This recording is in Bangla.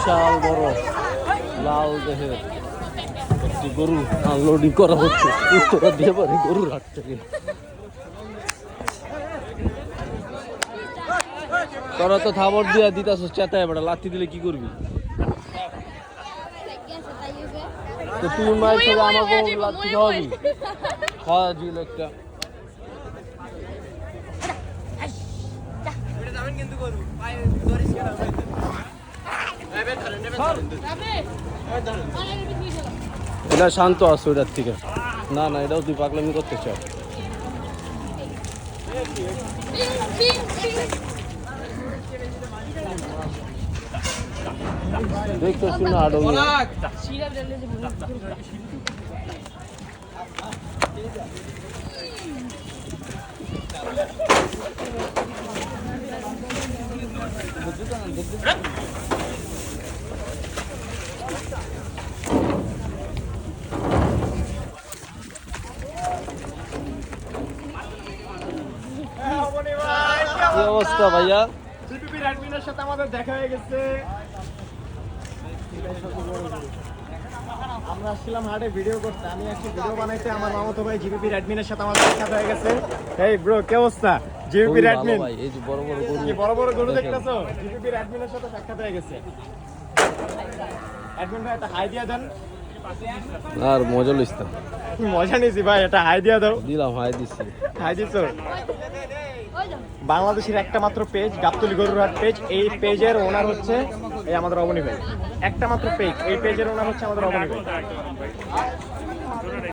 বিশাল বড় লাল দেহের একটি গরু আনলোডিং করা হচ্ছে উত্তরা দিয়ে পারে গরুর হাট থেকে। তোরা তো থাবর দিয়া দিতাস চেতায় বেটা, লাথি দিলে কি করবি? তো তুই মায়ের সাথে আমাকে লাথি খাওয়াবি? খাওয়া দিল একটা। এটা শান্ত আছে ওটার থেকে। না না, এটাও তুই পাগলামি করতে চাও। দেখতে শুনে আড়ো কি অবস্থা ভাইয়া? জিপিপি অ্যাডমিনের সাথে আমাদের দেখা হয়ে গেছে। আমরা আসছিলাম হাটে ভিডিও করতে, আমি একটি ভিডিও বানাইতে, আমার মামাতো ভাই জিপিপি অ্যাডমিনের সাথে আমাদের দেখা হয়ে গেছে। এই ব্রো, কি অবস্থা? জিপিপি অ্যাডমিন ভাই, এই যে বড় বড় গরু, কি বড় বড় গরু দেখতেছো? জিপিপি অ্যাডমিনের সাথে সাক্ষাৎ হয়ে গেছে। অ্যাডমিন ভাই একটা হাই দিয়া দেন। আর মজা লইতাম। মজা নিছি ভাই, একটা হাই দিয়া দাও। দিলাম, হাই দিছি। হাই দিছো? বাংলাদেশের একটা মাত্র পেজ গাবতলী গরুর হাট পেজ। এই পেজের ওনার হচ্ছে এই আমাদের অবনী ভাই। একটা মাত্র পেজ, এই পেজের ওনার হচ্ছে আমাদের অবনী ভাই।